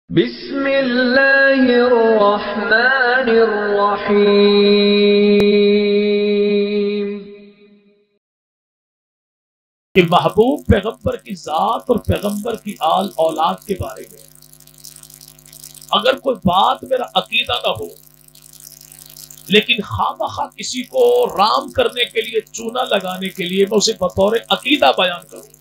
بسم اللہ الرحمن الرحیم۔ کہ محبوب پیغمبر کی ذات اور پیغمبر کی آل اولاد کے بارے میں اگر کوئی بات میرا عقیدہ نہ ہو لیکن خواہ کسی کو رام کرنے کے لیے، چونا لگانے کے لیے میں اسے بطور عقیدہ بیان کروں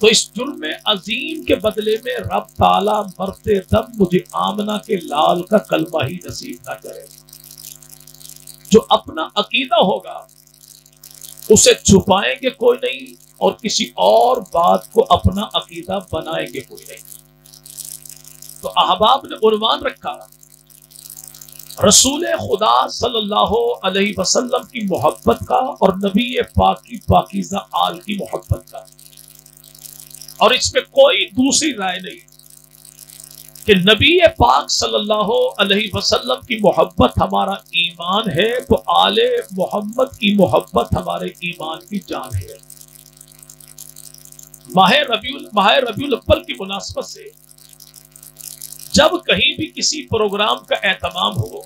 تو اس جرم عظیم کے بدلے میں رب تعالیٰ مرتے دم مجھے آمنہ کے لال کا کلمہ ہی نصیب نہ کرے۔ جو اپنا عقیدہ ہوگا اسے چھپائیں گے کوئی نہیں اور کسی اور بات کو اپنا عقیدہ بنائیں گے کوئی نہیں۔ تو احباب نے عنوان رکھا رسول خدا صلی اللہ علیہ وسلم کی محبت کا اور نبی پاک کی پاکیزہ آل کی محبت کا، اور اس میں کوئی دوسری رائے نہیں کہ نبی پاک صلی اللہ علیہ وسلم کی محبت ہمارا ایمان ہے تو آل محمد کی محبت ہمارے ایمان کی جان ہے۔ ماہ ربیع الاول کی مناسبت سے جب کہیں بھی کسی پروگرام کا اہتمام ہو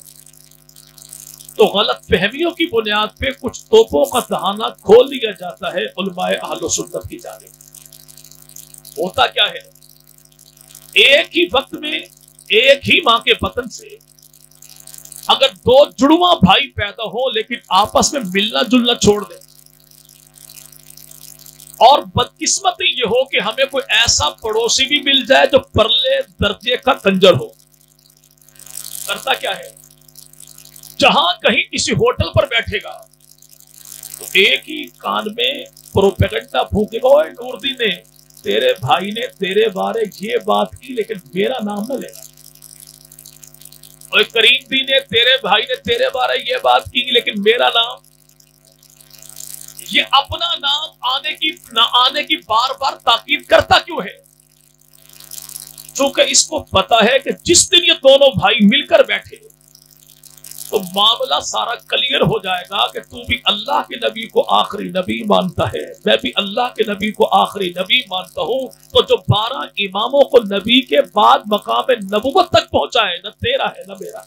تو غلط فہمیوں کی بنیاد پہ کچھ توپوں کا دہانہ کھول دیا جاتا ہے علماء اہل سنت کی جانب۔ ہوتا کیا ہے، ایک ہی وقت میں ایک ہی ماں کے بطن سے اگر دو جڑواں بھائی پیدا ہو لیکن آپس میں ملنا جلنا چھوڑ دیں، اور بدقسمتی یہ ہو کہ ہمیں کوئی ایسا پڑوسی بھی مل جائے جو پرلے درجے کا کنجر ہو، کرتا کیا ہے، جہاں کہیں کسی ہوٹل پر بیٹھے گا تو ایک ہی کان میں پروپیگنڈا پھونکے گا، اوے نوردین نے تیرے بھائی نے تیرے بارے یہ بات کی لیکن میرا نام نہ لینا، اور کریم دی نے تیرے بھائی نے تیرے بارے یہ بات کی لیکن میرا نام، یہ اپنا نام نہ آنے کی بار بار تاکید کرتا کیوں ہے؟ چونکہ اس کو پتا ہے کہ جس دن یہ دونوں بھائی مل کر بیٹھے تو معاملہ سارا کلیئر ہو جائے گا کہ تو بھی اللہ کے نبی کو آخری نبی مانتا ہے، میں بھی اللہ کے نبی کو آخری نبی مانتا ہوں، تو جو 12 اماموں کو نبی کے بعد مقام نبوت تک پہنچا ہے نہ تیرا ہے نہ میرا۔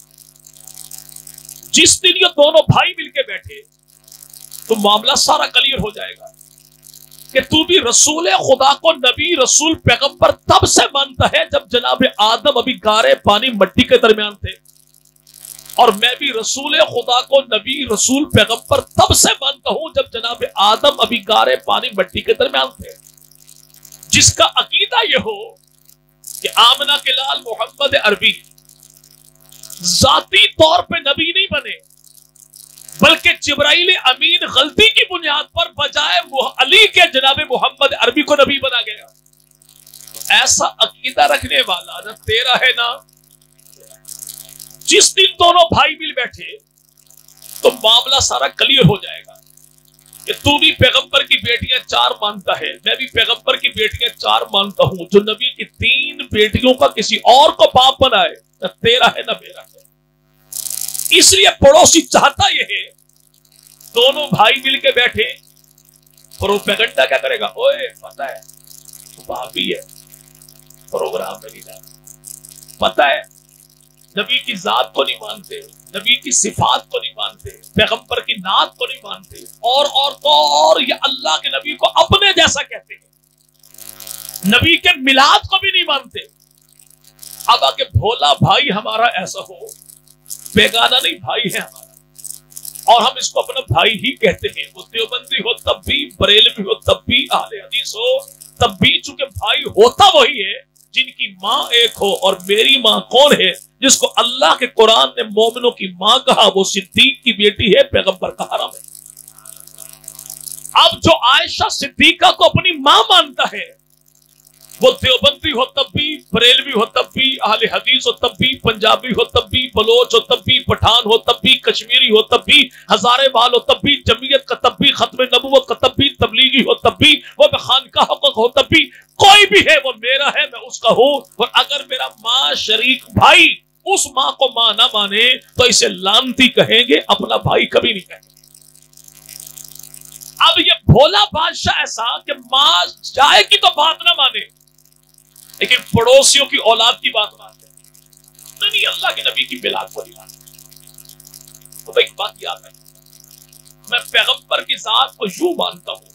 جس دن یہ دونوں بھائی مل کے بیٹھے تو معاملہ سارا کلیئر ہو جائے گا کہ تو بھی رسول خدا کو نبی رسول پیغمبر تب سے مانتا ہے جب جناب آدم ابھی گارے پانی مٹی کے درمیان تھے، اور میں بھی رسول خدا کو نبی رسول پیغمبر تب سے مانتا ہوں جب جناب آدم ابھی گارے پانی مٹی کے درمیان تھے۔ جس کا عقیدہ یہ ہو کہ آمنہ کے لال محمد عربی ذاتی طور پہ نبی نہیں بنے بلکہ جبرائیل امین غلطی کی بنیاد پر بجائے علی کے جناب محمد عربی کو نبی بنا گیا، ایسا عقیدہ رکھنے والا نہ تیرا ہے نہ، جس دن دونوں بھائی مل بیٹھے تو معاملہ سارا کلیئر ہو جائے گا کہ تو بھی پیغمبر کی بیٹیاں 4 مانتا ہے، میں بھی پیغمبر کی بیٹیاں 4 مانتا ہوں، جو نبی کی 3 بیٹیوں کا کسی اور کو باپ بنائے نہ تیرا ہے نہ میرا ہے۔ اس لیے پڑوسی چاہتا یہ ہے دونوں بھائی مل کے بیٹھے، پروپیگنڈا کیا کرے گا، اوے پتہ ہے بھابی ہے پروگرام میں نہیں جانا، پتہ ہے نبی کی ذات کو نہیں مانتے، نبی کی صفات کو نہیں مانتے، پیغمبر کی نعت کو نہیں مانتے، اور یہ اللہ کے نبی کو اپنے جیسا کہتے ہیں، نبی کے میلاد کو بھی نہیں مانتے۔ اب آگے بھولا بھائی ہمارا ایسا ہو، بیگانہ نہیں بھائی ہے ہمارا، اور ہم اس کو اپنا بھائی ہی کہتے ہیں، وہ دیوبندی ہو تب بھی، بریلوی ہو تب بھی، اہل حدیث ہو تب بھی، چونکہ بھائی ہوتا وہی ہے جن کی ماں ایک ہو، اور میری ماں کون ہے؟ جس کو اللہ کے قرآن نے مومنوں کی ماں کہا، وہ صدیق کی بیٹی ہے، پیغمبر کا حرم ہے۔ اب جو عائشہ صدیقہ کو اپنی ماں مانتا ہے وہ دیوبندی ہو تب بھی، بریلوی ہو تب بھی، اہل حدیث ہو تب بھی، پنجابی ہو تب بھی، بلوچ ہو تب بھی، پٹھان ہو تب بھی، کشمیری ہو تب بھی، ہزارے بال ہو تب بھی، جمعیت کا تب بھی، ختم نبوت کا تب بھی، تبلیغی ہو تب بھی، وہ خانقاہ حقوق ہو تب بھی، کوئی بھی ہے وہ میرا ہے، میں اس کا ہوں۔ اور اگر میرا ماں شریک بھائی اس ماں کو ماں نہ مانے تو اسے لانتی کہیں گے، اپنا بھائی کبھی نہیں کہیں گے۔ اب یہ بھولا بادشاہ ایسا کہ ماں جائے کی تو بات نہ مانے، لیکن پڑوسیوں کی اولاد کی بات مانتے ہیں، نہیں اللہ کے نبی کی ملاد کو نہیں مانتے۔ تو ایک بات یاد ہے، میں پیغمبر کی ذات کو یوں مانتا ہوں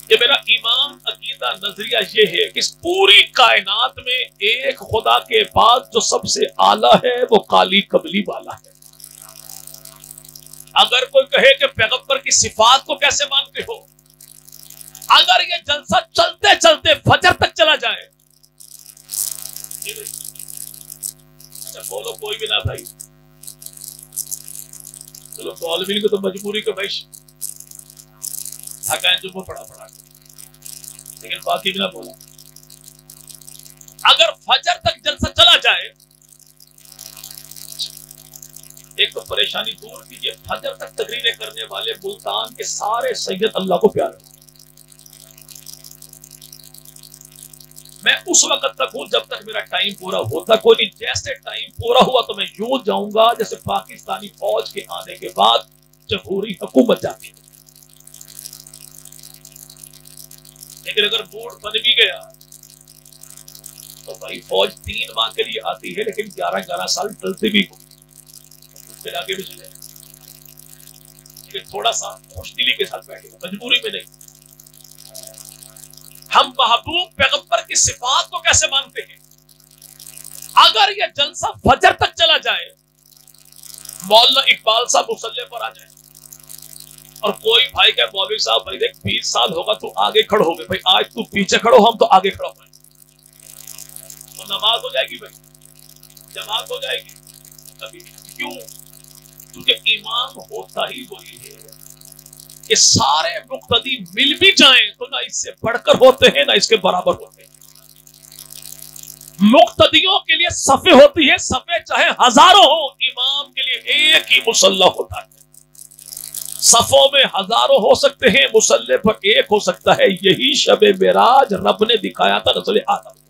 کہ میرا ایمان، عقیدہ، نظریہ یہ ہے کہ اس پوری کائنات میں ایک خدا کے بعد جو سب سے اعلیٰ ہے وہ کالی کملی والا ہے۔ اگر کوئی کہے کہ پیغمبر کی صفات کو کیسے مانتے ہو، اگر یہ جلسہ چلتے چلتے فجر تک چلا جائے، اچھا بولو کوئی بھی نہ بھائی، چلو بول بھی کو تو مجبوری کا بھائی تھکائیں جو وہ پڑا لیکن باقی بھی نہ بولا۔ اگر فجر تک جلسہ چلا جائے، ایک تو پریشانی دور کیجیے، فجر تک تقریریں کرنے والے ملتان کے سارے سید اللہ کو پیارے، میں اس وقت تک ہوں جب تک میرا ٹائم پورا ہوتا کوئی نہیں، جیسے ٹائم پورا ہوا تو میں یوں جاؤں گا جیسے پاکستانی فوج کے آنے کے بعد جمہوری حکومت جاتی ہے۔ لیکن اگر موڈ بن بھی گیا تو بھائی فوج 3 ماہ کے لیے آتی ہے لیکن 11 سال چلتی بھی ہوئی، پھر آگے بھی چلے، لیکن تھوڑا سا خوش دلی کے ساتھ بیٹھے گا، مجبوری میں نہیں۔ ہم محبوب پیغمبر کی صفات کو کیسے مانتے ہیں؟ اگر یہ جلسہ فجر تک چلا جائے، مولانا اقبال صاحب مصلی پر آ جائے اور کوئی بھائی کہ مولوی صاحب بھائی دیکھ 20 سال ہوگا تو آگے کھڑو ہو گئے، بھائی آج تو پیچھے کھڑو، ہم تو آگے کھڑو ہوئے، تو نماز ہو جائے گی، بھائی جماعت ہو جائے گی؟ کبھی کیوں؟ کیونکہ ایمان ہوتا ہی وہی ہے کہ سارے مقتدی مل بھی جائیں تو نہ اس سے بڑھ کر ہوتے ہیں نہ اس کے برابر ہوتے ہیں۔ مقتدیوں کے لیے صفیں ہوتی ہے، صفیں چاہے ہزاروں ہوں، امام کے لیے ایک ہی مصلی ہوتا ہے۔ صفوں میں ہزاروں ہو سکتے ہیں، مصلی پر ایک ہو سکتا ہے۔ یہی شب معراج رب نے دکھایا تھا رسول آدم کو،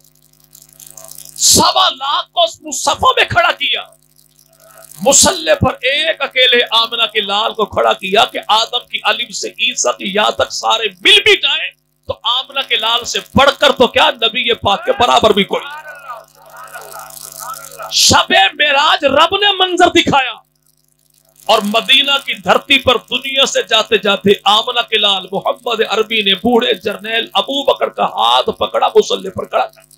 1.25 لاکھ کو صفوں میں کھڑا کیا، مصلی پر ایک اکیلے آمنہ کے لال کو کھڑا کیا کہ آدم کی الف سے عیسیٰ کی یا تک سارے مل بھی جائیں تو آمنہ کے لال سے بڑھ کر تو کیا نبی پاک کے برابر بھی کوئی۔ شب معراج رب نے منظر دکھایا اور مدینہ کی دھرتی پر دنیا سے جاتے جاتے آمنہ کے لال محمد عربی نے بوڑھے جرنیل ابو بکر کا ہاتھ پکڑا، مصلی پر کھڑا کر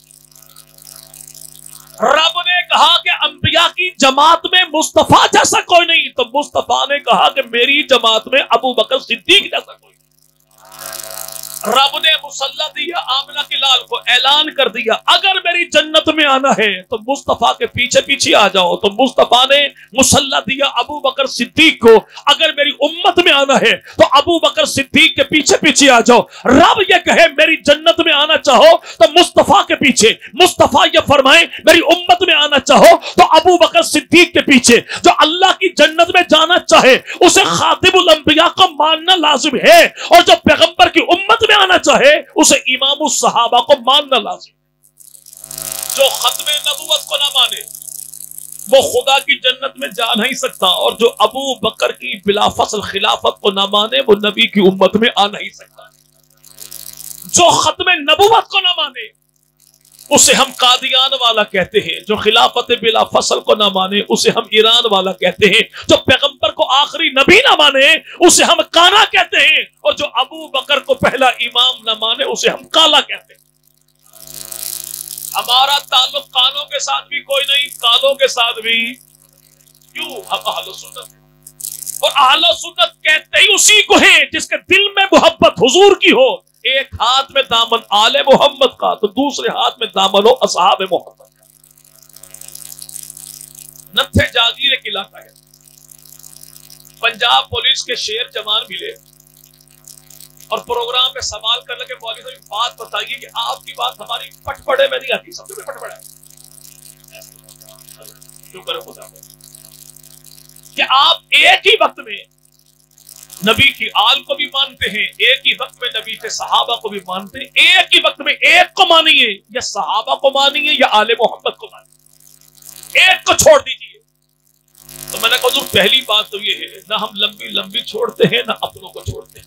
رب نے کہا کہ انبیاء کی جماعت میں مصطفیٰ جیسا کوئی نہیں، تو مصطفیٰ نے کہا کہ میری جماعت میں ابو بکر صدیق جیسا کوئی نہیں۔ رب نے مصلی دیا آمنہ کے لال کو، اعلان کر دیا اگر میری جنت میں آنا ہے تو مصطفیٰ کے پیچھے پیچھے آ جاؤ، تو مصطفیٰ نے مصلی دیا ابو بکر صدیق کو، اگر میری امت میں آنا ہے تو ابو بکر صدیق کے پیچھے پیچھے آ جاؤ۔ رب یہ کہے میری جنت میں آنا چاہو تو مصطفیٰ کے پیچھے، مصطفیٰ یہ فرمائے میری امت میں آنا چاہو تو ابو بکر صدیق کے پیچھے۔ جو اللہ کی جنت میں جانا چاہے اسے خاتم الانبیاء کو ماننا لازم ہے، اور جو پیغمبر کی امت میں آنا چاہے اسے امام الصحابہ کو ماننا لازم ہے۔ جو ختم نبوت کو نہ مانے وہ خدا کی جنت میں جا نہیں سکتا، اور جو ابو بکر کی بلا فصل خلافت کو نہ مانے وہ نبی کی امت میں آ نہیں سکتا۔ جو ختم نبوت کو نہ مانے اسے ہم قادیان والا کہتے ہیں، جو خلافت بلا فصل کو نہ مانے اسے ہم ایران والا کہتے ہیں، جو پیغمبر کو آخری نبی نہ مانے اسے ہم کانا کہتے ہیں، اور جو ابو بکر کو پہلا امام نہ مانے اسے ہم کالا کہتے ہیں۔ ہمارا تعلق کانوں کے ساتھ بھی کوئی نہیں، کالوں کے ساتھ بھی، کیوں؟ ہم اہل سنت ہیں، اور اہل سنت کہتے ہی اسی کو ہیں جس کے دل میں محبت حضور کی ہو۔ ایک ہاتھ میں دامن آل محمد کا تو دوسرے ہاتھ میں دامن ہو اصحاب محمد کا۔ نتھے جاگیر ایک علاقہ ہے، پنجاب پولیس کے شیر جوان ملے اور پروگرام میں سوال کرنے کے مولوی صاحب بات بتائیے کہ آپ کی بات ہماری پٹ پڑے میں نہیں آتی، سب سے پٹ پڑا ہے، شکر خدا کہ آپ ایک ہی وقت میں نبی کی آل کو بھی مانتے ہیں، ایک ہی وقت میں نبی کے صحابہ کو بھی مانتے ہیں، ایک ہی وقت میں ایک کو مانیے، یا صحابہ کو مانیے یا آل محمد کو مانیے، ایک کو چھوڑ دیجیے۔ تو میں نے کہا پہلی بات تو یہ ہے، نہ ہم لمبی لمبی چھوڑتے ہیں نہ اپنوں کو چھوڑتے ہیں۔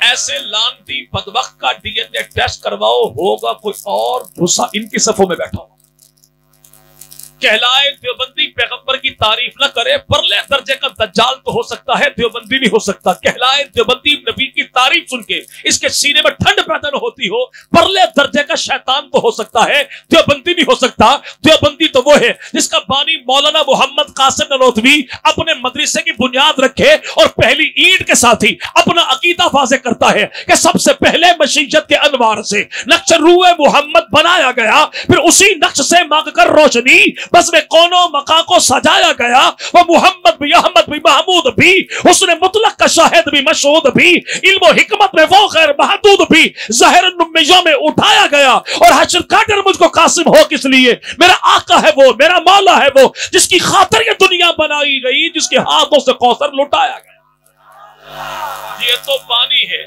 ایسے لانتی بدبخت کا ڈی این اے ٹیسٹ کرواؤ، ہوگا کوئی اور بھوسا ان کی صفوں میں بیٹھا ہو۔ کہلائے دیوبندی پیغمبر کی تعریف نہ کرے، پرلے درجے کا دجال تو ہو سکتا ہے، دیوبندی نہیں ہو سکتا۔ کہلائے دیوبندی نبی کی تعریف سن کے اس کے سینے میں ٹھنڈ پیدا نہ ہوتی ہو، پرلے درجے کا شیطان تو ہو سکتا ہے، دیوبندی نہیں ہو سکتا۔ دیوبندی تو وہ ہے جس کا بانی مولانا محمد قاسم نانوتوی اپنے مدرسے کی بنیاد رکھے اور پہلی اینٹ کے ساتھ ہی اپنا عقیدہ واضح کرتا ہے کہ سب سے پہلے مشیت کے انوار سے نقش روح محمد بنایا گیا، پھر اسی نقش سے مانگ کر روشنی بس میں کونوں مکان کو سجایا گیا۔ وہ محمد بھی، احمد بھی، محمود بھی، حسن مطلق کا شاہد بھی، مشہود بھی، علم و حکمت میں وہ غیر محدود بھی، ظاہر نمیوں میں اٹھایا گیا۔ اور حشر کا ڈر مجھ کو قاسم ہو کس لیے، میرا آقا ہے وہ، میرا مولا ہے وہ، جس کی خاطر یہ دنیا بنائی گئی، جس کے ہاتھوں سے کوثر لٹایا گیا۔ یہ تو بانی ہے۔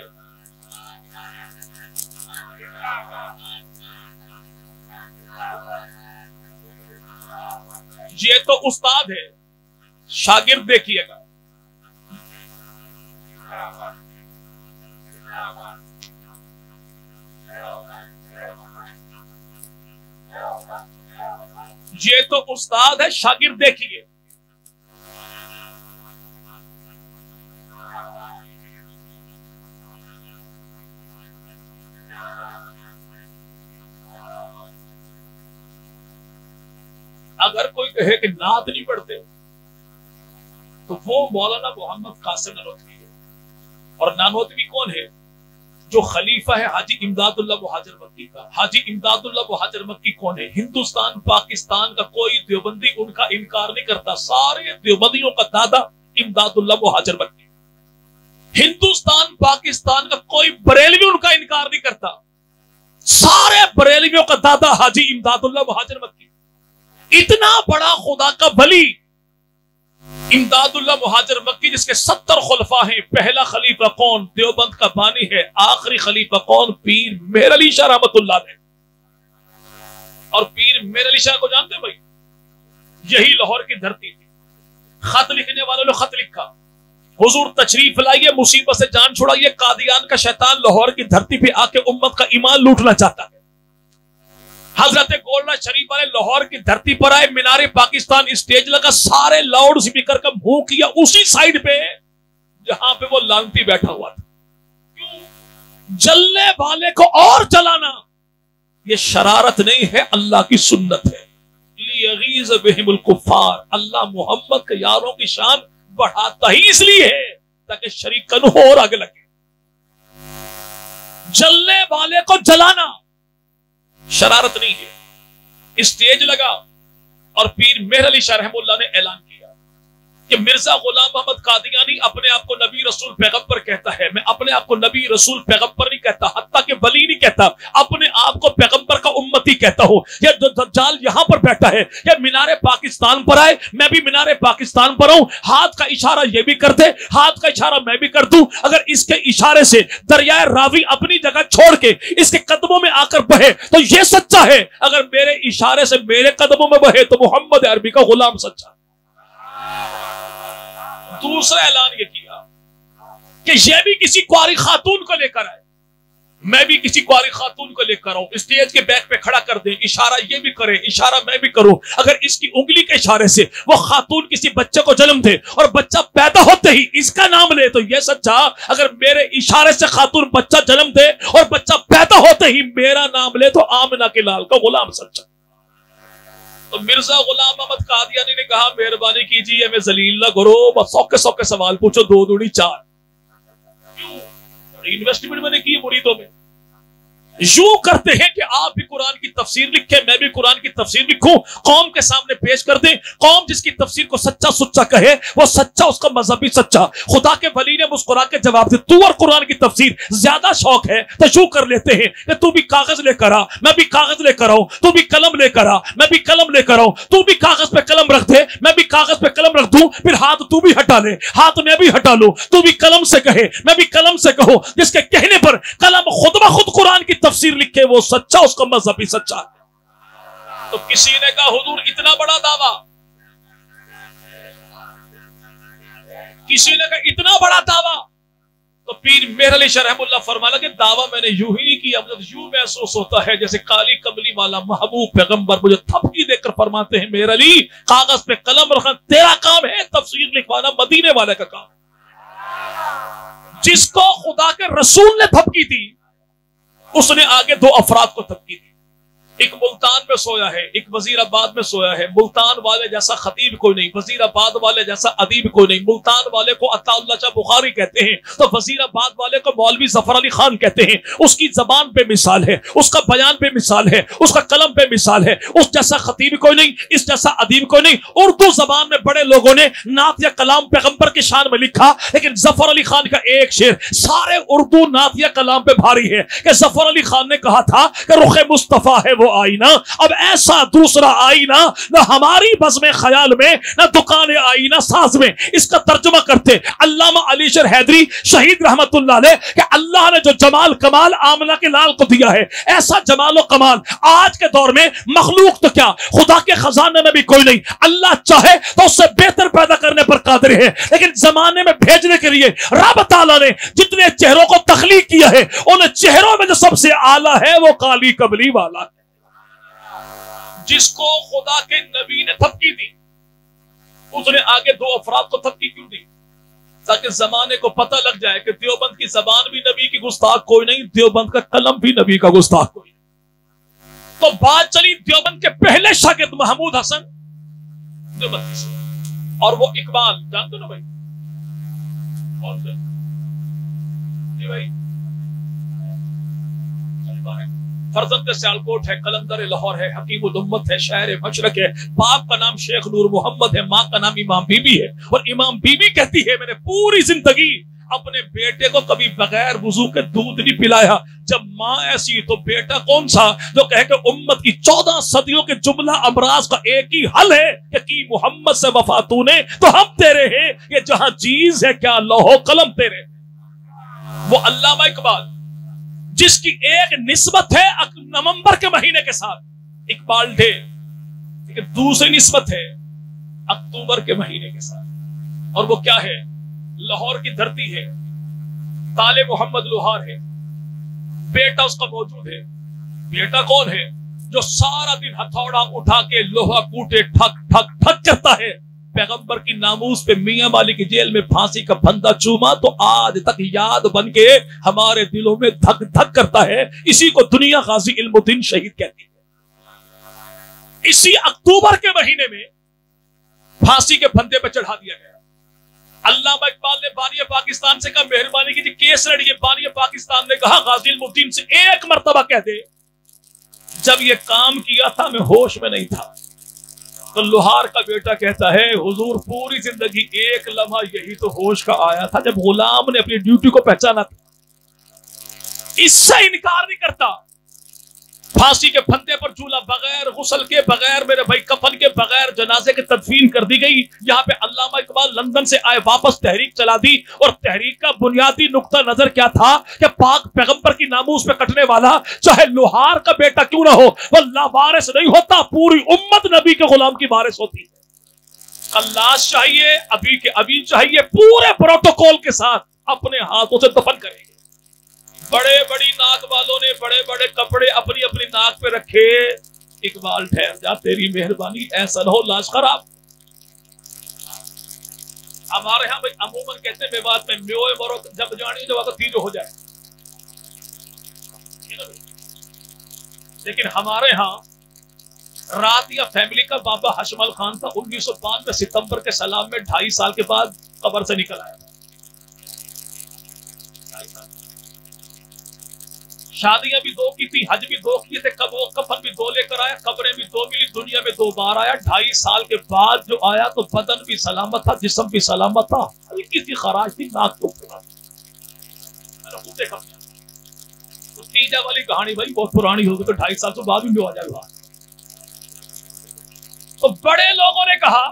یہ تو استاد ہے، شاگرد دیکھیے گا۔ یہ تو استاد ہے، شاگرد دیکھیے۔ اگر کوئی کہے کہ نعت نہیں پڑھتے تو وہ مولانا محمد قاسم نانوتوی ہے۔ اور نانوتوی کون ہے؟ جو خلیفہ ہے حاجی امداد اللہ مہاجر مکی کا۔ حاجی امداد اللہ مہاجر مکی کون ہے؟ ہندوستان پاکستان کا کوئی دیوبندی ان کا انکار نہیں کرتا، سارے دیوبندیوں کا دادا امداد اللہ مہاجر مکی۔ ہندوستان پاکستان کا کوئی بریلوی ان کا انکار نہیں کرتا، سارے بریلویوں کا دادا حاجی امداد اللہ مہاجر مکی۔ اتنا بڑا خدا کا ولی امداد اللہ مہاجر مکی، جس کے 70 خلفاء ہیں۔ پہلا خلیفہ کون؟ دیوبند کا بانی ہے۔ آخری خلیفہ کون؟ پیر مہر علی شاہ رحمت اللہ علیہ۔ اور پیر مہر علی شاہ کو جانتے ہیں بھائی؟ یہی لاہور کی دھرتی تھی۔ خط لکھنے والوں نے خط لکھا، حضور تشریف لائیے، مصیبت سے جان چھڑائیے، قادیان کا شیطان لاہور کی دھرتی پہ آ کے امت کا ایمان لوٹنا چاہتا ہے۔ حضرت گولڈا شریف والے لاہور کی دھرتی پر آئے، مینار پاکستان اسٹیج لگا، سارے لاؤڈ سپیکر کا منہ کیا اسی سائیڈ پہ جہاں پہ وہ لانتی بیٹھا ہوا تھا۔ کیوں؟ جلنے والے کو اور جلانا یہ شرارت نہیں ہے، اللہ کی سنت ہے۔ لیغیظ بہم الکفار، اللہ محمد کے یاروں کی شان بڑھاتا ہی اس لیے ہے تاکہ شریکن ہو اور آگے لگے۔ جلنے والے کو جلانا شرارت نہیں ہے۔ اسٹیج لگا اور پیر مہر علی شاہ رحمہ اللہ نے اعلان کیا کہ مرزا غلام محمد قادیانی اپنے آپ کو نبی رسول پیغمبر کہتا ہے، میں اپنے آپ کو نبی رسول پیغمبر نہیں کہتا، حتیٰ کہ ولی نہیں کہتا، اپنے آپ کو پیغمبر کا امتی کہتا ہوں۔ یہ جو دجال یہاں پر بیٹھا ہے، یہ مینار پاکستان پر آئے، میں بھی مینار پاکستان پر ہوں، ہاتھ کا اشارہ یہ بھی کرتے، ہاتھ کا اشارہ میں بھی کر دوں، اگر اس کے اشارے سے دریائے راوی اپنی جگہ چھوڑ کے اس کے قدموں میں آ کر بہے تو یہ سچا ہے، اگر میرے اشارے سے میرے قدموں میں بہے تو محمد عربی کا غلام سچا۔ دوسرا اعلان یہ کیا کہ یہ بھی کسی کواری خاتون کو لے کر آئے، میں بھی کسی کواری خاتون کو لے کر آؤں، اسٹیج کے بیک پہ کھڑا کر دیں، اشارہ یہ بھی کرے، اشارہ میں بھی کروں، اگر اس کی انگلی کے اشارے سے وہ خاتون کسی بچے کو جنم دے اور بچہ پیدا ہوتے ہی اس کا نام لے تو یہ سچا، اگر میرے اشارے سے خاتون بچہ جنم دے اور بچہ پیدا ہوتے ہی میرا نام لے تو آمنہ کے لال کا غلام سچا۔ تو مرزا غلام محمد قادیانی نے کہا مہربانی کیجیے میں ذلیل نہ کرو، بس سوکے سوکے سوال پوچھو، 2 دوڑی 4۔ کیوں؟ انویسٹمنٹ میں نے کی مریدوں میں۔ یوں کرتے ہیں کہ آپ بھی قرآن کی تفسیر لکھیں، میں بھی قرآن کی تفسیر لکھوں، قوم کے سامنے پیش کر دیں، قوم جس کی تفسیر کو سچا سچا کہے وہ سچا، اس کا مذہبی سچا۔ خدا کے ولی نے مسکرا کے جواب دے، تو اور قرآن کی تفسیر زیادہ شوق ہے تو یوں کر لیتے ہیں کہ تو بھی کاغذ لے کر آ، میں بھی کاغذ لے کر آؤں، تو بھی قلم لے کر آ، میں بھی قلم لے کر آؤں، تو بھی کاغذ پہ قلم رکھ دے، میں بھی کاغذ پہ قلم رکھ دوں، پھر ہاتھ تو بھی ہٹا لے، ہاتھ میں بھی ہٹا لوں، تو بھی قلم سے کہے میں بھی قلم سے کہوں، جس کے کہنے پر قلم خود بخود قرآن کی تفسیر لکھے وہ سچا، اس کا مذہب بھی سچا ہے۔ تو کسی نے کہا حضور اتنا بڑا دعویٰ، کسی نے کہا اتنا بڑا دعویٰ، تو پیر مہر علی شاہ رحمہ اللہ فرمانا کہ دعویٰ میں نے یوں ہی نہیں کیا، مجھے یوں محسوس ہوتا ہے جیسے کالی کملی والا محبوب پیغمبر مجھے تھپکی دے کر فرماتے ہیں مہر علی کاغذ پہ قلم رکھنا تیرا کام ہے، تفسیر لکھوانا مدینے والے کا کام۔ جس کو خدا کے رسول نے تھپکی دی اس نے آگے دو افراد کو تھپکی دی، ایک ملتان میں سویا ہے، ایک وزیر آباد میں سویا ہے۔ ملتان والے جیسا خطیب کوئی نہیں، وزیر آباد والے جیسا ادیب کوئی نہیں۔ ملتان والے کو عطا اللہ شاہ بخاری کہتے ہیں تو وزیر آباد والے کو مولوی ظفر علی خان کہتے ہیں۔ اس کی زبان پہ مثال ہے، اس کا بیان پہ مثال ہے، اس کا قلم پہ مثال ہے۔ اس جیسا خطیب کوئی نہیں، اس جیسا ادیب کوئی نہیں۔ اردو زبان میں بڑے لوگوں نے نعت یا کلام پیغمبر کی شان میں لکھا، لیکن ظفر علی خان کا ایک شعر سارے اردو نعت یا کلام پہ بھاری ہے کہ ظفر علی خان نے کہا تھا کہ رخ مصطفیٰ ہے وہ آئینہ، اب ایسا دوسرا آئینہ نہ ہماری بزم خیال میں نہ دکان آئینہ ساز میں۔ اس کا ترجمہ کرتے علامہ علی شیر حیدری شہید رحمت اللہ علیہ کہ اللہ نے جو جمال کمال آمنہ کے لال کو دیا ہے، ایسا جمال و کمال آج کے دور میں مخلوق تو کیا خدا کے خزانے میں بھی کوئی نہیں۔ اللہ چاہے تو اس سے بہتر پیدا کرنے پر قادر ہے، لیکن زمانے میں بھیجنے کے لیے رب تعالیٰ نے جتنے چہروں کو تخلیق کیا ہے ان چہروں میں جو سب سے اعلیٰ ہے وہ کالی کملی والا ہے۔ جس کو خدا کے نبی نے تھپکی دی اس نے آگے دو افراد کو تھپکی کیوں دی؟ تاکہ زمانے کو پتہ لگ جائے کہ دیوبند کی زبان بھی نبی کی گستاخ کوئی نہیں، دیوبند کا قلم بھی نبی کا گستاخ کوئی نہیں۔ تو بات چلی دیوبند کے پہلے شاگرد محمود حسن دیوبند سے، اور وہ اقبال جانتے نا بھائی کون سے؟ جی بھائی فرزند سیالکوٹ ہے، قلندر لاہور ہے، حکیم الامت ہے، شاعر مشرق ہے، باپ کا نام شیخ نور محمد ہے، ماں کا نام امام بی بی ہے، اور امام بی بی کہتی ہے میں نے پوری زندگی اپنے بیٹے کو کبھی بغیر وضو کے دودھ نہیں پلایا۔ جب ماں ایسی تو بیٹا کون سا جو کہے کہ امت کی 14 صدیوں کے جملہ امراض کا ایک ہی حل ہے کہ کی محمد سے وفا تو نے تو ہم تیرے ہیں، یہ جہاں چیز ہے کیا لوح و قلم تیرے۔ وہ علامہ اقبال جس کی ایک نسبت ہے نومبر کے مہینے کے ساتھ اقبال ڈے، لیکن دوسری نسبت ہے اکتوبر کے مہینے کے ساتھ، اور وہ کیا ہے؟ لاہور کی دھرتی ہے، طالب محمد لوہار ہے، بیٹا اس کا موجود ہے۔ بیٹا کون ہے؟ جو سارا دن ہتھوڑا اٹھا کے لوہا کوٹے ٹھک ٹھک ٹھک کرتا ہے۔ پیغمبر کی ناموس پہ میاں والی کی جیل میں پھانسی کا پھندا چوما تو آج تک یاد بن کے ہمارے دلوں میں دھک دھک کرتا ہے۔ اسی کو دنیا غازی علم الدین شہید کہتی ہے۔ اسی اکتوبر کے مہینے میں پھانسی کے پھندے پہ چڑھا دیا گیا۔ علامہ اقبال نے بانی پاکستان سے کہا مہربانی کیجیے کیس لڑیے۔ بانی پاکستان نے کہا غازی علم الدین سے ایک مرتبہ کہہ دے جب یہ کام کیا تھا میں ہوش میں نہیں تھا۔ تو لوہار کا بیٹا کہتا ہے حضور پوری زندگی ایک لمحہ یہی تو ہوش کا آیا تھا جب غلام نے اپنی ڈیوٹی کو پہچانا تھا۔ اس سے انکار نہیں کرتا۔ پھانسی کے پھندے پر جھولا، بغیر غسل کے، بغیر میرے بھائی کفن کے، بغیر جنازے کے تدفین کر دی گئی۔ یہاں پہ علامہ اقبال لندن سے آئے، واپس تحریک چلا دی، اور تحریک کا بنیادی نقطہ نظر کیا تھا کہ پاک پیغمبر کی ناموس پہ کٹنے والا چاہے لوہار کا بیٹا کیوں نہ ہو وہ لاوارث نہیں ہوتا، پوری امت نبی کے غلام کی وارث ہوتی ہے۔ لاش چاہیے، ابھی کے ابھی چاہیے، پورے پروٹوکول کے ساتھ اپنے ہاتھوں سے دفن کریں گے۔ بڑے بڑی ناک والوں نے بڑے بڑے کپڑے اپنی اپنی ناک پہ رکھے۔ اقبال ٹھہر جا، تیری مہربانی ایسا نہ ہو لاش خراب۔ ہمارے ہاں بھائی عموماً کہتے ہیں میوات میں میوے برو جب جانی جو وقت تیجو ہو جائے، لیکن ہمارے ہاں رات یا فیملی کا بابا حشمل خان تھا 1992 ستمبر کے سلام میں 2.5 سال کے بعد قبر سے نکل آیا تھا۔ شادیاں بھی 2 کی تھی، حج بھی 2 کیے تھے، کفن بھی 2 لے کر آیا، قبریں بھی 2 ملی، دنیا میں 2 بار آیا۔ 2.5 سال کے بعد جو آیا تو بدن بھی سلامت تھا، جسم بھی سلامت تھا، ہلکی سی خراش تھی ناک کو پھرا۔ میں نے خود دیکھا تو تیجا والی کہانی بھائی بہت پرانی ہوگی، تو 2.5 سال سے بعد بھی آ جائے گا۔ تو بڑے لوگوں نے کہا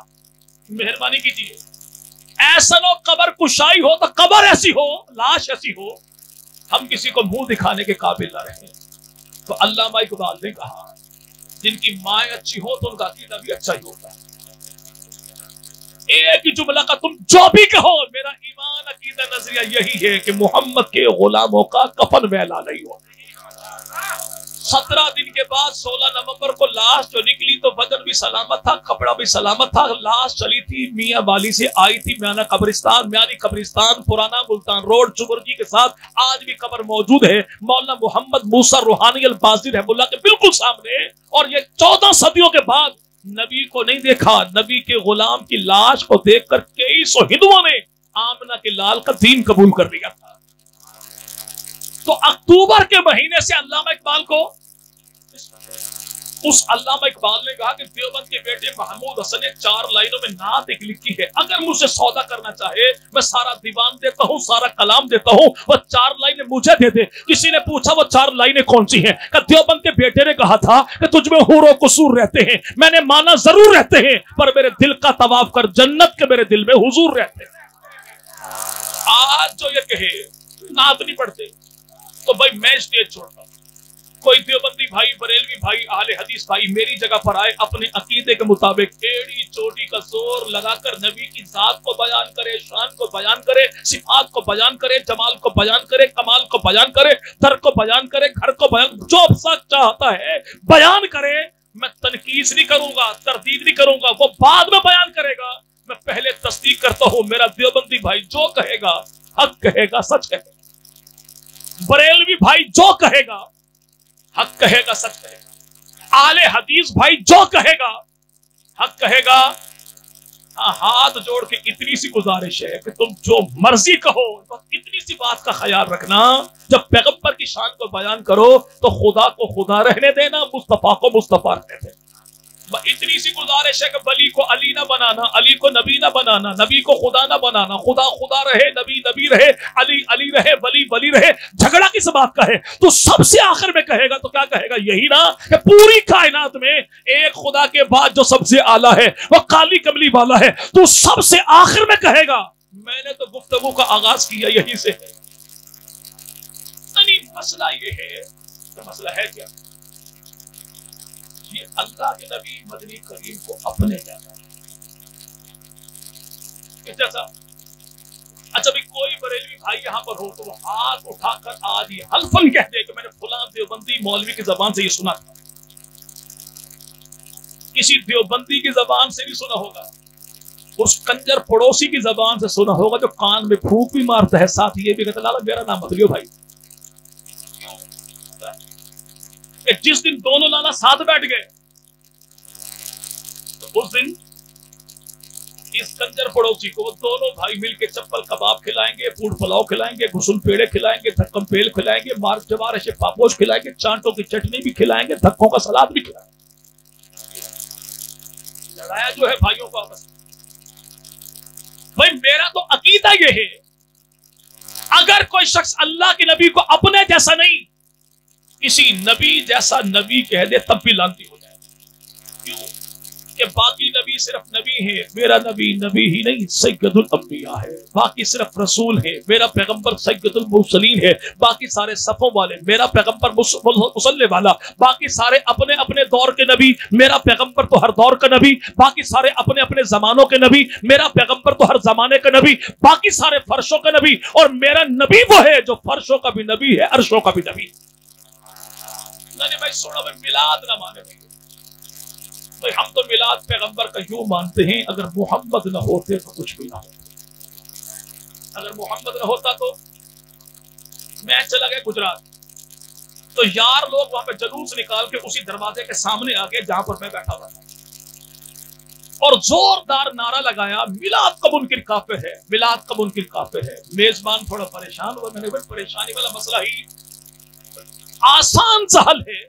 مہربانی کیجیے ایسا نو قبر کشائی ہو تو قبر ایسی ہو، لاش ایسی ہو ہم کسی کو منہ دکھانے کے قابل نہ رہیں۔ تو علامہ اقبال نے کہا جن کی مائیں اچھی ہو تو ان کا عقیدہ بھی اچھا ہی ہوتا ہے۔ ایک ہی جملہ کا تم جو بھی کہو، میرا ایمان عقیدہ نظریہ یہی ہے کہ محمد کے غلاموں کا کفن میلا نہیں ہوا۔ 17 دن کے بعد 16 نومبر کو لاش جو نکلی تو بدن بھی سلامت تھا، کپڑا بھی سلامت تھا، لاش چلی تھی میاں والی سے آئی تھی میانہ قبرستان، میانی قبرستان پرانا ملتان روڈ چبرجی کے ساتھ، آج بھی قبر موجود ہے مولانا محمد موسیٰ روحانی البازی رحمہ اللہ کے بالکل سامنے۔ اور یہ 14 صدیوں کے بعد نبی کو نہیں دیکھا، نبی کے غلام کی لاش کو دیکھ کر کئی سو ہندوؤں نے آمنہ کے لال کا دین قبول کر لیا تھا۔ تو اکتوبر کے مہینے سے علامہ اقبال کو، اس علامہ اقبال نے کہا کہ دیوبند کے بیٹے محمود حسن نے 4 لائنوں میں نعت ایک لکھی ہے، اگر مجھ سے سودا کرنا چاہے میں سارا دیوان دیتا ہوں، سارا کلام دیتا ہوں، وہ 4 لائنیں مجھے دے دے۔ کسی نے پوچھا وہ 4 لائنیں کون سی ہیں؟ کہ دیوبند کے بیٹے نے کہا تھا کہ تجھ میں حور و قصور رہتے ہیں، میں نے مانا ضرور رہتے ہیں، پر میرے دل کا طواف کر جنت کے میرے دل میں حضور رہتے ہیں۔ آج جو یہ کہے نعت نہیں پڑھتے تو بھائی میں اسٹیج چھوڑتا ہوں، کوئی دیوبندی بھائی، بریلوی بھائی، اہل حدیث بھائی میری جگہ پر آئے، اپنے عقیدے کے مطابق ایڑی چوٹی کا زور لگا کر نبی کی ذات کو بیان کرے، شان کو بیان کرے، صفات کو بیان کرے، جمال کو بیان کرے، کمال کو بیان کرے، در کو بیان کرے، گھر کو بیان، جو سچ چاہتا ہے بیان کرے۔ میں تنقید نہیں کروں گا، تردید نہیں کروں گا، وہ بعد میں بیان کرے گا، میں پہلے تصدیق کرتا ہوں۔ میرا دیوبندی بھائی جو کہے گا حق کہے گا، سچ کہے گا، بریلوی بھائی جو کہے گا حق کہے گا، سچ کہے گا، اہل حدیث بھائی جو کہے گا حق کہے گا۔ ہاتھ جوڑ کے اتنی سی گزارش ہے کہ تم جو مرضی کہو، اتنی سی بات کا خیال رکھنا، جب پیغمبر کی شان کو بیان کرو تو خدا کو خدا رہنے دینا، مصطفیٰ کو مصطفیٰ رہنے دینا۔ اتنی سی گزارش ہے کہ ولی کو علی نہ بنانا، علی کو نبی نہ بنانا، نبی کو خدا نہ بنانا، خدا خدا رہے، نبی نبی رہے، علی علی رہے، ولی ولی رہے۔ جھگڑا کس بات کا ہے؟ تو سب سے آخر میں کہے گا تو کیا کہے گا؟ یہی نا کہ پوری کائنات میں ایک خدا کے بعد جو سب سے اعلیٰ ہے وہ کالی کملی والا ہے، تو سب سے آخر میں کہے گا میں نے تو گفتگو کا آغاز کیا یہی سے ہے۔ یعنی مسئلہ یہ ہے کہ مسئلہ ہے کیا؟ یہ اللہ کے نبی مدنی کریم کو اپنے جانا جیسا۔ اچھا بھی کوئی بریلوی بھائی یہاں پر ہو تو وہ ہاتھ اٹھا کر آج یہ حلفاً کہہ دے کہ میں نے فلاں دیوبندی مولوی کی زبان سے یہ سنا تھا، کسی دیوبندی کی زبان سے نہیں سنا ہوگا، اس کنجر پڑوسی کی زبان سے سنا ہوگا جو کان میں پھونک بھی مارتا ہے، ساتھ یہ بھی کہتا لالا میرا نام مت لیو بھائی۔ کہ جس دن دونوں لالا ساتھ بیٹھ گئے تو اس دن اس کنجر پڑوسی کو وہ دونوں بھائی مل کے چپل کباب کھلائیں گے، پوڑ پلاؤ کھلائیں گے، گھسل پیڑے کھلائیں گے، دھکم پیل کھلائیں گے، مار جوار سے پاپوش کھلائیں گے، چانٹوں کی چٹنی بھی کھلائیں گے، دھکوں کا سلاد بھی کھلائیں گے۔ لڑایا جو ہے بھائیوں کو آپس میں۔ بھائی میرا تو عقیدہ یہ ہے اگر کوئی شخص اللہ کے نبی کو اپنے جیسا نہیں کسی نبی جیسا نبی کہہ دے تب بھی لعنتی ہو جائے۔ کیوں کہ باقی نبی صرف نبی ہے، میرا نبی نبی ہی نہیں سید الانبیاء ہے، باقی صرف رسول ہے، میرا پیغمبر سید المرسلین ہے، باقی سارے صفوں والے، میرا پیغمبر مصلی والا، باقی سارے اپنے اپنے دور کے نبی، میرا پیغمبر تو ہر دور کا نبی، باقی سارے اپنے اپنے زمانوں کے نبی، میرا پیغمبر تو ہر زمانے کا نبی، باقی سارے فرشوں کا نبی، اور میرا نبی وہ ہے جو فرشوں کا بھی نبی ہے، عرشوں کا بھی نبی۔ بھائی سوڑا بھائی میلاد نہ مانے بھائی، ہم تو میلاد پیغمبر کا یوں مانتے ہیں اگر محمد نہ ہوتے تو کچھ بھی نہ ہوتا۔ اگر محمد نہ ہوتا تو میں چلا گیا گجرات تو یار لوگ وہاں پہ جلوس نکال کے اسی دروازے کے سامنے آ گئے جہاں پر میں بیٹھا ہوا تھا اور زوردار نعرہ لگایا میلاد کا منکر کافر ہے، میلاد کا منکر کافر ہے۔ میزبان تھوڑا پریشان ہوا، میں نے کہا پریشانی والا مسئلہ ہی آسان سا حل ہے،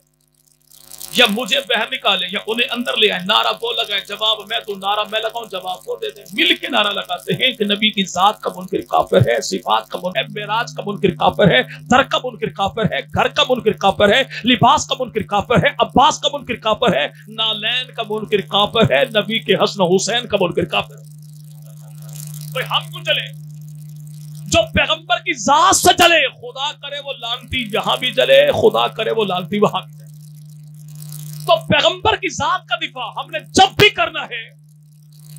یا مجھے باہر نکالے یا انہیں اندر لے آئے، نعرہ وہ لگائے جواب میں دوں، نعرہ میں لگاؤں جواب وہ دے دیں، مل کے نعرہ لگاتے ہیں کہ نبی کی ذات کا منکر کافر ہے، صفات کا منکر ہے، معراج کا منکر کافر ہے، در کا منکر کافر ہے، گھر کا منکر کافر ہے، لباس کا منکر کافر ہے، عباس کا منکر کافر ہے، نالین کا منکر کافر ہے، نبی کے حسن حسین کا منکر کافر ہے۔ بھئی ہم کو چلے جو پیغمبر کی ذات سے جلے، خدا کرے وہ لعنتی یہاں بھی جلے، خدا کرے وہ لعنتی وہاں بھی جلے۔ تو پیغمبر کی ذات کا دفاع ہم نے جب بھی کرنا ہے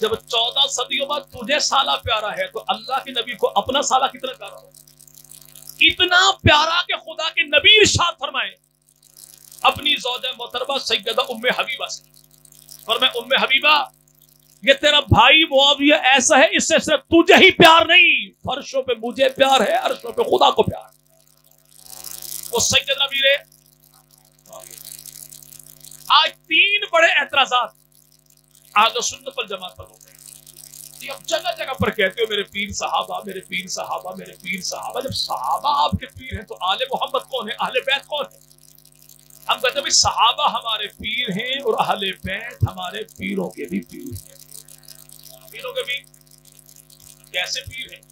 جب 14 صدیوں بعد تجھے سالہ پیارا ہے تو اللہ کے نبی کو اپنا سالہ کتنا پیارا ہو؟ اتنا پیارا کہ خدا کے نبی ارشاد فرمائے اپنی زوجہ محترمہ سیدہ ام حبیبہ سے، فرمائے ام حبیبہ یہ تیرا بھائی معاویہ ایسا ہے، اس سے صرف تجھے ہی پیار نہیں، فرشوں پہ مجھے پیار ہے، عرشوں پہ خدا کو پیار ہے۔ وہ سیدنا میرے آج 3 بڑے اعتراضات اہل سنت والجماعت پر ہوتے ہیں۔ یہ اب جگہ جگہ پر کہتے ہو میرے پیر صحابہ، میرے پیر صحابہ، میرے پیر صحابہ۔ جب صحابہ آپ کے پیر ہیں تو آل محمد کون ہے؟ اہل بیت کون ہے؟ ہم کہتے ہیں صحابہ ہمارے پیر ہیں اور اہل بیت ہمارے پیروں کے بھی پیر ہیں۔ پیروں کے بھی کیسے پیر ہیں؟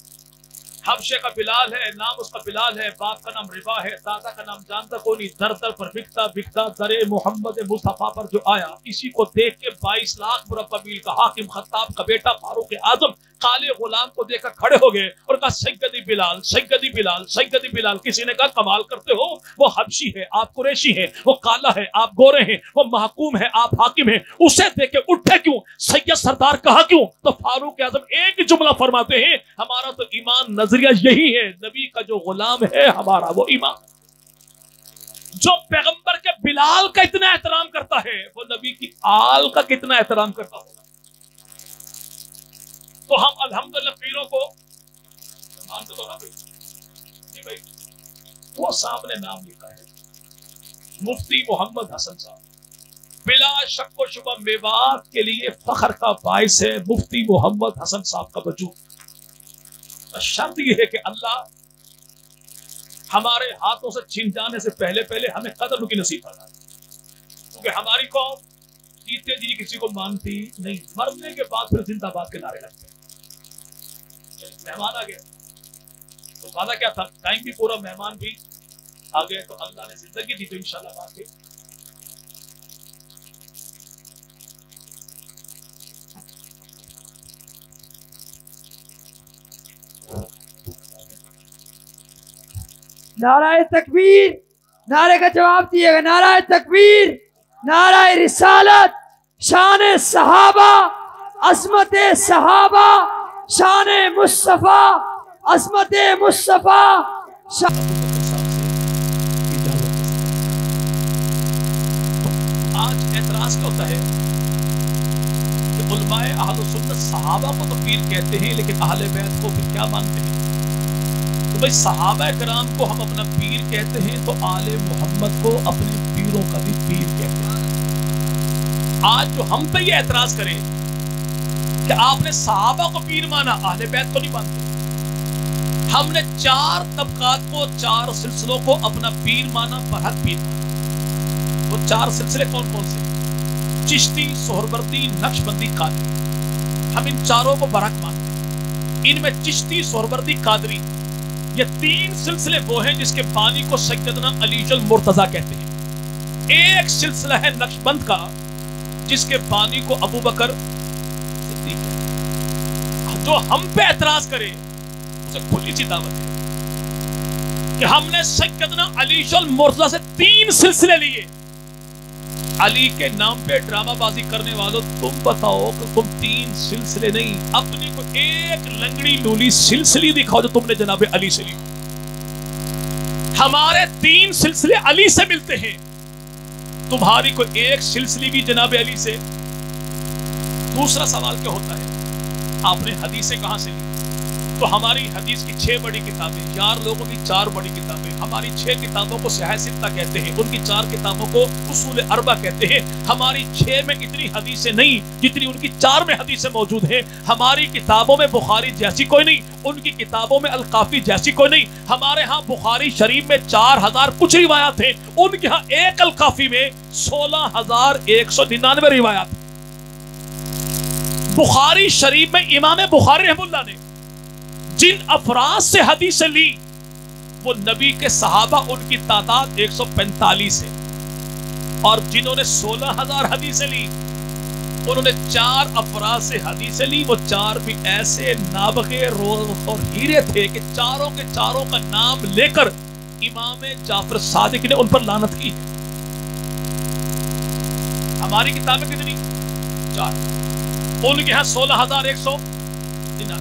حبشے کا بلال ہے، نام اس کا بلال ہے، باپ کا نام ربا ہے، دادا کا نام جانتا کوئی نہیں، در در پر بکتا بکتا در محمد مصطفیٰ پر جو آیا، اسی کو دیکھ کے 22 لاکھ مربع میل کا حاکم خطاب کا بیٹا فاروق اعظم کالے غلام کو دیکھ کر کھڑے ہو گئے اور کہا سیدی بلال، سیدی بلال، سیدی بلال۔ کسی نے کہا کمال کرتے ہو، وہ حبشی ہے، آپ قریشی ہیں، وہ کالا ہے، آپ گورے ہیں، وہ محکوم ہے، آپ حاکم ہیں، اسے دیکھ کے اٹھے کیوں؟ سید سردار کہا کیوں؟ تو فاروق اعظم ایک جملہ فرماتے ہیں، ہمارا تو ایمان نظریہ یہی ہے، نبی کا جو غلام ہے ہمارا وہ ایمان۔ جو پیغمبر کے بلال کا اتنا احترام کرتا ہے وہ نبی کی آل کا کتنا احترام کرتا ہوگا۔ تو ہم الحمدللہ پیروں کو مانتے تو نہ جی بھائی، وہ سامنے نام لکھا ہے مفتی محمد حسن صاحب، بلا شک و شبہ میوات کے لیے فخر کا باعث ہے مفتی محمد حسن صاحب کا وجود۔ شرط یہ ہے کہ اللہ ہمارے ہاتھوں سے چھن جانے سے پہلے پہلے ہمیں قدر کی نصیب فرمائے، کیونکہ ہماری قوم جیتے جی کسی کو مانتی نہیں، مرنے کے بعد پھر زندہ باد کے نعرے لگتے ہیں۔ مہمان آ گیا تو وعدہ کیا تھا، ٹائم بھی پورا، مہمان بھی آ گئے تو اللہ نے زندگی دی تو انشاءاللہ بات کے نعرہ تکبیر، نعرے کا جواب دیے گا، نعرہ تکبیر، نعرہ رسالت، شان صحابہ، عظمت صحابہ، شان مصطفیٰ، عظمت مصطفیٰ۔ آج اعتراض کیا ہوتا ہے کہ علماء اہل سنت صحابہ کو تو پیر کہتے ہیں لیکن اہل بیت کو پھر کیا مانتے ہیں؟ تو بھائی صحابہ کرام کو ہم اپنا پیر کہتے ہیں تو آل محمد کو اپنے پیروں کا بھی پیر کہتے ہیں۔ آج جو ہم پہ یہ اعتراض کریں کہ آپ نے صحابہ کو پیر مانا، اہل بیت کو نہیں مانتے۔ ہم نے 4 طبقات کو، 4 سلسلوں کو اپنا پیر مانا، برحق پیر مانا۔ وہ 4 سلسلے کون کون سے؟ چشتی، سہروردی، نقشبندی، قادری۔ ہم ان 4 کو برحق مانتے ہیں۔ ان میں چشتی، سہروردی، قادری یہ 3 سلسلے وہ ہیں جس کے بانی کو سیدنا علی المرتضیٰ کہتے ہیں۔ ایک سلسلہ ہے نقشبند کا جس کے بانی کو ابو بکر صدیق ہے۔ جو ہم پہ اعتراض کرے اسے کھلی سی دعوت ہے کہ ہم نے سیدنا علی المرتضیٰ سے 3 سلسلے لیے۔ علی کے نام پہ ڈرامہ بازی کرنے والوں تم بتاؤ کہ تم 3 سلسلے نہیں، اپنی کو ایک لنگڑی لولی سلسلی دکھاؤ جو تم نے جناب علی سے لی۔ ہمارے 3 سلسلے علی سے ملتے ہیں، تمہاری کو ایک سلسلی بھی جناب علی سے۔ دوسرا سوال کیا ہوتا ہے، آپ نے حدیثیں کہاں سے لی؟ تو ہماری حدیث کی 6 بڑی کتابیں، 4 لوگوں کی 4 بڑی کتابیں، ہماری 6 کتابوں کو صحیح ستہ کہتے ہیں، ان کی 4 کتابوں کو اصول اربع کہتے ہیں۔ ہماری 6 میں اتنی حدیثیں نہیں جتنی ان کی 4 میں حدیثیں موجود ہیں۔ ہماری کتابوں میں بخاری جیسی کوئی نہیں، ان کی کتابوں میں الکافی جیسی کوئی نہیں۔ ہمارے ہاں بخاری شریف میں 4000 کچھ روایات ہیں، ان کے ہاں ایک الکافی میں 16199 روایات ہیں۔ بخاری شریف میں امام بخاری رحمہ اللہ نے جن افراد سے حدیثیں لی وہ نبی کے صحابہ، ان کی تعداد 145 ہے، اور جنہوں نے 16000 حدیثیں لی انہوں نے 4 افراد سے حدیثیں لی۔ وہ 4 بھی ایسے نابغے روز اور ہیرے تھے کہ چاروں کے چاروں کا نام لے کر امام جعفر صادق نے ان پر لعنت کی ہے۔ ہماری کتابیں کتنی؟ 4۔ ان کے ہاں 16,199.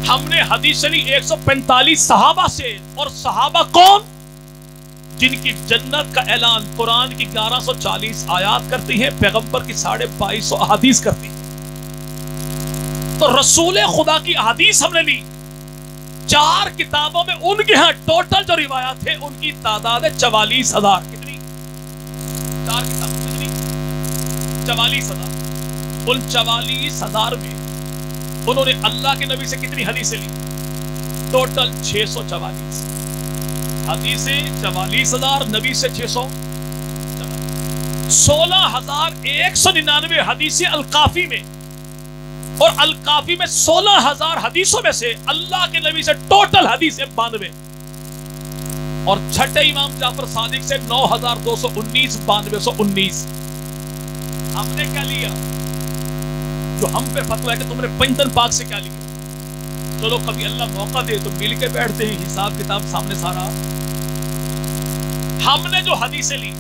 ہم نے حدیث لی 145 صحابہ سے. اور صحابہ کون؟ جن کی جنت کا اعلان قرآن کی 1140 آیات کرتی ہیں، پیغمبر کی 2250 احادیث کرتی ہیں. تو رسول خدا کی احادیث ہم نے لی 4 کتابوں میں. ان کے ہاں ٹوٹل جو روایات ہیں ان کی تعداد ہے 44,000. کتنی؟ 4 کتاب کتنی؟ 44,000. ان 44,000 میں انہوں نے اللہ کے نبی سے کتنی حدیثیں لی؟ ٹوٹل 644 حدیثیں. 44,000 نبی سے 644. 16,199 حدیثیں الکافی میں. اور الکافی میں 16,000 حدیثوں میں سے اللہ کے نبی سے ٹوٹل حدیثیں 92. اور چھٹے امام جعفر صادق سے 9,219 9219. ہم نے کیا لیا؟ جو ہم پہ فتویٰ ہے کہ تم نے پنجتن پاک سے کیا لیا. چلو کبھی اللہ موقع دے تو مل کے بیٹھتے ہیں، حساب کتاب سامنے سارا. ہم نے جو حدیثیں لی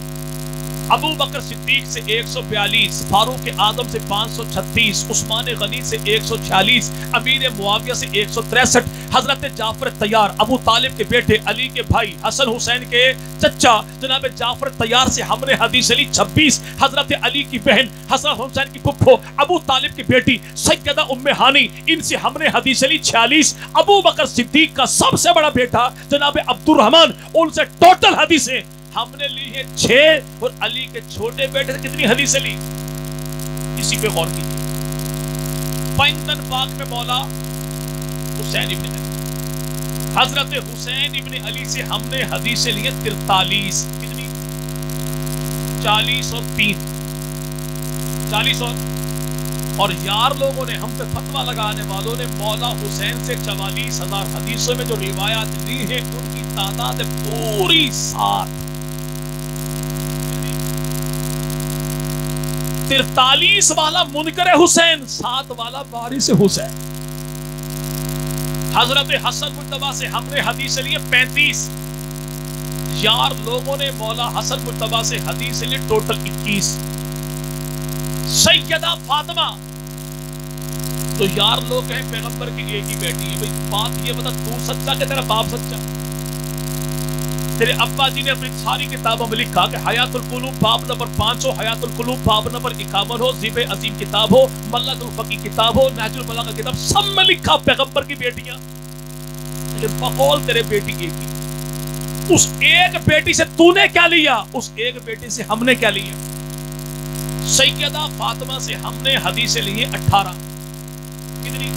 ابو بکر صدیق سے 142، فاروق اعظم سے 536، عثمان غنی سے 146، امیر معاویہ سے 163، حضرت جعفر طیار ابو طالب کے بیٹے علی کے بھائی حسن حسین کے چچا جناب جعفر طیار سے ہم نے حدیث لی 26، حضرت علی کی بہن حسن حسین کی پھپھو ابو طالب کی بیٹی سیدہ ام ہانی ان سے ہم نے حدیث لی 46، ابو بکر صدیق کا سب سے بڑا بیٹا جناب عبد الرحمن ان سے ٹوٹل حدیثیں ہم نے لی ہے 6، اور علی کے چھوٹے بیٹے سے کتنی حدیثیں لی؟ اسی پہ غور کیجیے. پنجتن پاک میں مولا حسین ابن علی، حضرت حسین ابن علی سے ہم نے حدیثیں لی 43. کتنی؟ 40 اور 3 40 اور یار لوگوں نے ہم پہ فتویٰ لگانے والوں نے مولا حسین سے 44,000 حدیثوں میں جو روایات لی ہیں ان کی تعداد پوری 7. 43 والا منکر حسین، 7 والا وارث حسین. حضرت حسن مجتبی سے ہم نے حدیث لیے 35، یار لوگوں نے مولا حسن مجتبی سے حدیث لیے ٹوٹل 21. سیدہ فاطمہ تو یار لوگ ہیں پیغمبر کی ایک ہی بیٹی ہے. بھئی بات یہ بتا تو سچا کہ تیرا باپ سچا؟ تیرے ابا جی نے اپنی ساری کتابوں میں لکھا کہ حیات القلوب باب نمبر 500، حیات القلوب باب نمبر 51 ہو، ذیب عظیم کتاب ہو، ملت الفقی کتاب ہو، نہج البلاغہ کتاب، سب میں لکھا پیغمبر کی بیٹیاں. لیکن بقول تیرے بیٹی ایک ہی. اس ایک بیٹی سے تو نے کیا لیا؟ اس ایک بیٹی سے ہم نے کیا لیا؟ سیدہ فاطمہ سے ہم نے حدیثیں لی 18. کتنی؟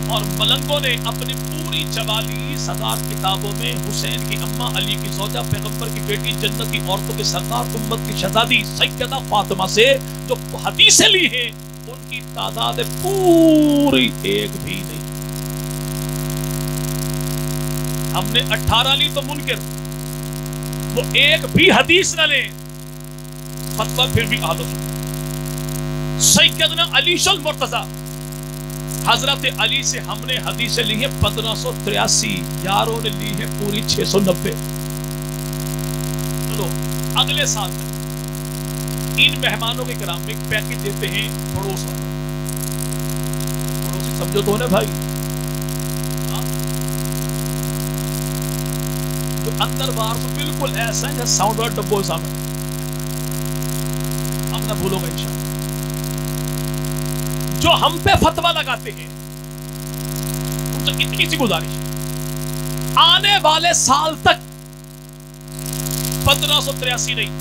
اور ملنگوں نے اپنی پوری 44,000 کتابوں میں حسین کی اماں، علی کی زوجہ، پیغمبر کی بیٹی، جنتی عورتوں کے سردار، امت کی شہزادی سیدہ فاطمہ سے جو حدیثیں لی ہیں ان کی تعداد پوری ایک بھی نہیں. ہم نے 18 لی تو منکر، وہ ایک بھی حدیث نہ لیں فتویٰ پھر بھی اہل سنت. سیدنا علی المرتضیٰ حضرت علی سے ہم نے حدیثیں لی ہیں 1583، یاروں نے لی ہیں پوری 690. چلو اگلے سال تک ان مہمانوں کے کرام میں ایک پیکج دیتے ہیں پڑوس والوں. پڑوسی سمجھو تو ہے بھائی، جو اندر باہر تو بالکل ایسا ہے ساؤنڈ اور ڈبو سامنے. ہم نہ بھولو گا انشاءاللہ. جو ہم پہ فتویٰ لگاتے ہیں ان سے اتنی سی گزارش ہے، آنے والے سال تک 1583 نہیں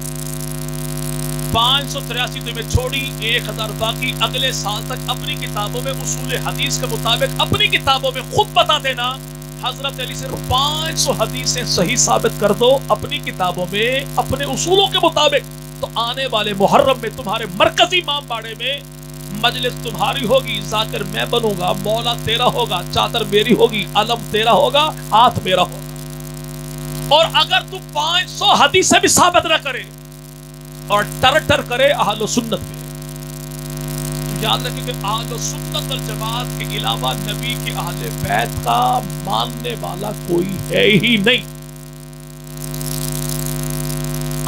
583 تو میں چھوڑی 1000 باقی. اگلے سال تک اپنی کتابوں میں اصول حدیث کے مطابق اپنی کتابوں میں خود بتا دینا حضرت علی صرف 500 حدیثیں صحیح ثابت کر دو اپنی کتابوں میں اپنے اصولوں کے مطابق. تو آنے والے محرم میں تمہارے مرکزی امام باڑے میں مجلس تمہاری ہوگی، ذاکر میں بنوں گا، مولا تیرا ہوگا، چادر میری ہوگی، علم تیرا ہوگا، ہاتھ میرا ہوگا. اور اگر تو 500 حدیثیں بھی ثابت نہ کرے اور ٹر ٹر کرے اہل سنت میں، تو یاد رکھیں کہ اہل سنت والجماعت کے علاوہ نبی کے اہل بیت کا ماننے والا کوئی ہے ہی نہیں.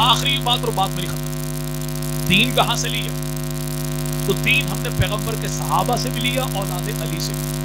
آخری بات اور بات میری ختم. دین کہاں سے لیا؟ تو دین ہم نے پیغمبر کے صحابہ سے بھی لیا، اولاد علی سے بھی۔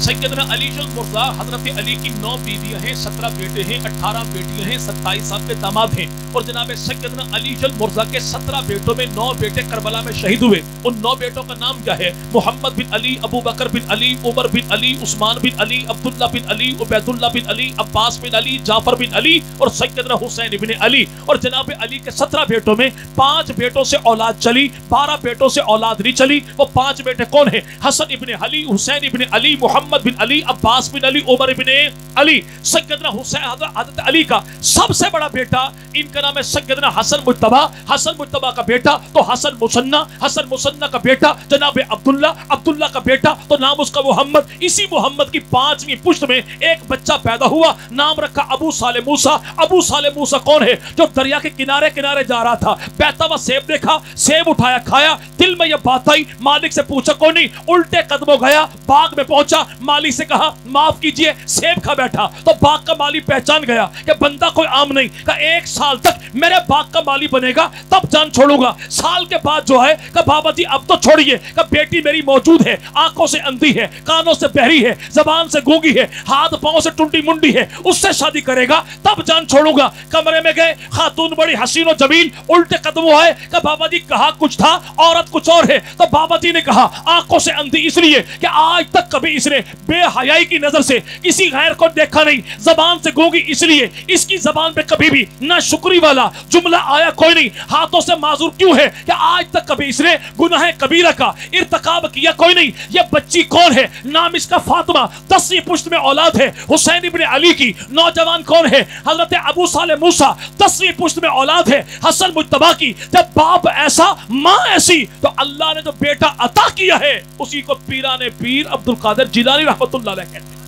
سیدنا علی المرتضیٰ حضرت علی کی 9 بیویاں ہیں، 17 بیٹے ہیں، 18 بیٹیاں ہیں، 27 سال کے داماد ہیں، اور جناب سیدنا علی المرتضیٰ کے 17 بیٹوں میں 9 بیٹے کربلا میں شہید ہوئے۔ ان 9 بیٹوں کا نام کیا ہے؟ محمد بن علی، ابو بکر بن علی، عمر بن علی، عثمان بن علی، عبداللہ بن علی، عبید اللہ بن علی، عباس بن علی، جعفر بن علی اور سیدنا حسین بن علی۔ اور جناب علی کے 17 بیٹوں میں 5 بیٹوں سے اولاد چلی، 12 بیٹوں سے اولاد نہیں چلی۔ وہ 5 بیٹے کون ہیں؟ حسن ابن علی، حسین ابن علی، محمد بن علی، عباس بن علی، عمر بن علی۔ سیدنا حسین حضرت علی کا سب سے بڑا بیٹا، ان کا نام ہے سیدنا حسن مجتبی۔ حسن مجتبی کا بیٹا تو حسن مصنع، حسن مصنع کا بیٹا جناب عبداللہ، عبداللہ کا بیٹا تو نام اس کا محمد۔ اسی محمد کی 5ویں پشت میں ایک بچہ پیدا ہوا، نام رکھا ابو صالح موسیٰ۔ ابو صالح موسیٰ کون ہے؟ جو دریا کے کنارے کنارے جا رہا تھا، بہتا ہوا سیب دیکھا، سیب اٹھایا کھایا، دل میں یہ بات آئی، مالک سے پوچھا کوئی نہیں، الٹے قدموں گیا، باغ میں پہنچا، مالی سے کہا معاف کیجئے، سیب کھا بیٹھا۔ تو باغ کا مالی پہچان گیا کہ بندہ کوئی عام نہیں، کہا 1 سال تک میرے باغ کا مالی بنے گا تب جان چھوڑوں گا۔ سال کے بعد جو ہے کہ بابا جی اب تو چھوڑیے، کہ بیٹی میری موجود ہے، آنکھوں سے اندھی ہے، کانوں سے بہری ہے، زبان سے گونگی ہے، ہاتھ پاؤں سے ٹنڈی منڈی ہے، اس سے شادی کرے گا تب جان چھوڑوں گا۔ کمرے میں گئے، خاتون بڑی حسین و جمیل، الٹے قدموں آئے کہ بابا جی کہا کچھ تھا، عورت کچھ اور ہے۔ تو بابا جی نے کہا آنکھوں سے اندھی اس لیے کہ آج تک کبھی اس نے بے حیائی کی نظر سے کسی غیر کو دیکھا نہیں، زبان سے گونگی اس لیے اس کی زبان پہ کبھی بھی نہ شکری والا جملہ آیا کوئی نہیں، ہاتھوں سے معذور کیوں ہے کہ آج تک کبھی اس نے گناہ کبیرہ کا ارتکاب کیا کوئی نہیں۔ یہ بچی کون ہے؟ نام اس کا فاطمہ، 10ویں پشت میں اولاد ہے حسین ابن علی کی۔ نوجوان کون ہے؟ حضرت ابو صالح موسیٰ، 10ویں پشت میں اولاد ہے حسن مجتبی کی۔ جب باپ ایسا ماں ایسی تو اللہ نے جو بیٹا عطا کیا ہے اسی کو پیران پیر عبد القادر جیلانی رحمۃ اللہ علیہ کہتے ہیں۔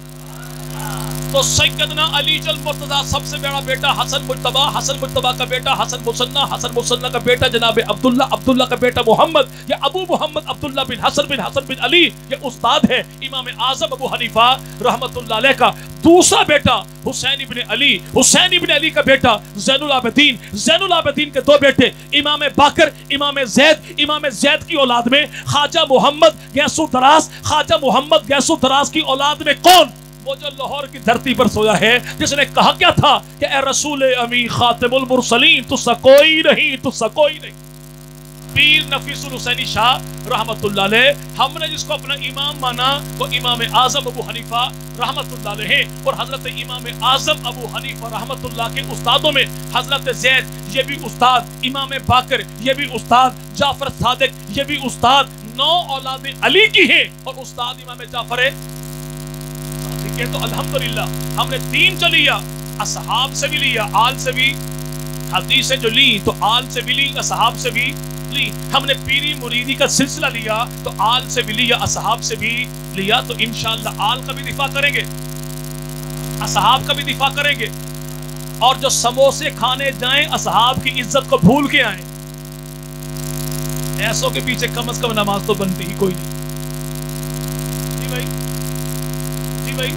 تو سیدنا علی المرتضیٰ سب سے بڑا بیٹا حسن مجتبی، حسن مجتبی کا بیٹا حسن مصنع، حسن مصنع کا بیٹا جناب عبداللہ، عبداللہ کا بیٹا محمد، یہ ابو محمد عبداللہ بن حسن بن علی، یہ استاد ہے امام اعظم ابو حنیفہ رحمۃ اللہ علیہ کا۔ دوسرا بیٹا حسین ابن علی، حسین ابن علی کا بیٹا زین العابدین، زین العابدین کے 2 بیٹے امام باقر، امام زید۔ امام زید کی اولاد میں خواجہ محمد گیسو دراز، خواجہ محمد گیسو دراز کی اولاد میں کون؟ وہ جو لاہور کی دھرتی پر سویا ہے، جس نے کہا کیا تھا کہ اے رسول امی خاتم المرسلین تجھ سا کوئی نہیں، تجھ سا کوئی نہیں۔ پیر نفیس الحسینی شاہ رحمت اللہ علیہ، ہم نے جس کو اپنا امام مانا وہ امام اعظم ابو حنیفہ رحمت اللہ علیہ، اور حضرت امام اعظم ابو حنیفہ رحمت اللہ کے استادوں میں حضرت زید یہ بھی استاد، امام باقر یہ بھی استاد، جعفر صادق یہ بھی استاد، 9 اولاد علی کی ہیں اور استاد امام جعفر کہ تو الحمدللہ ہم نے دین جو لیا اصحاب سے بھی لیا، آل سے بھی، حدیثیں جو لی تو آل سے بھی لی، اصحاب سے بھی لی۔ ہم نے پیری مریدی کا سلسلہ لیا تو آل سے بھی لیا، اصحاب سے بھی لیا۔ تو انشاءاللہ آل کا بھی دفاع کریں گے، اصحاب کا بھی دفاع کریں گے، اور جو سموسے کھانے جائیں اصحاب کی عزت کو بھول کے آئیں۔ ایسوں کے پیچھے کم از کم نماز تو بنتی ہی کوئی نہیں۔ جی بھائی، بھائی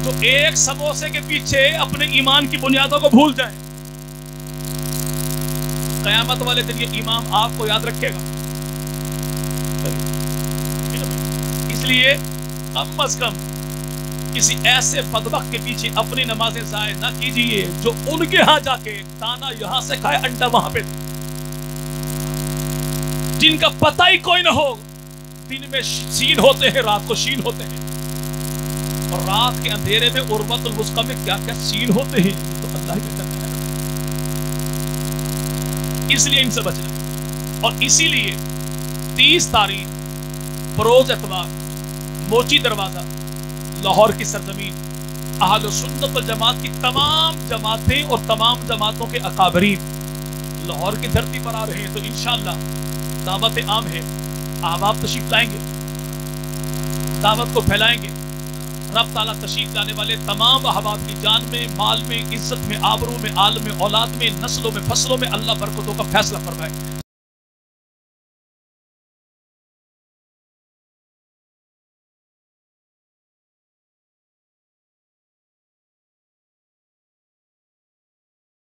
تو ایک سموسے کے پیچھے اپنے ایمان کی بنیادوں کو بھول جائیں، قیامت والے دن یہ امام آپ کو یاد رکھے گا۔ اس لیے کم از کم کسی ایسے بدبخت کے پیچھے اپنی نمازیں ضائع نہ کیجیے جو ان کے ہاں جا کے دانا یہاں سے کھائے انڈا وہاں پہ، جن کا پتہ ہی کوئی نہ ہو، دن میں شین ہوتے ہیں رات کو شین ہوتے ہیں، اور رات کے اندھیرے میں عروۃ الوثقی میں کیا کیا سین ہوتے ہیں تو اللہ ہی کہتا ہے۔ اس لیے ان سے بچنا ہے، اور اسی لیے 30 تاریخ بروز اتوار موچی دروازہ لاہور کی سرزمین، اہل سنت والجماعت کی تمام جماعتیں اور تمام جماعتوں کے اکابرین لاہور کی دھرتی پر آ رہے ہیں۔ تو انشاءاللہ دعوت عام ہے، احباب تشریف لائیں گے، دعوت کو پھیلائیں گے۔ رب تعالیٰ تشریف لانے والے تمام احباب کی جان میں، مال میں، عزت میں، آبرو میں، آل میں، اولاد میں، نسلوں میں، فصلوں میں اللہ برکتوں کا فیصلہ فرمائے۔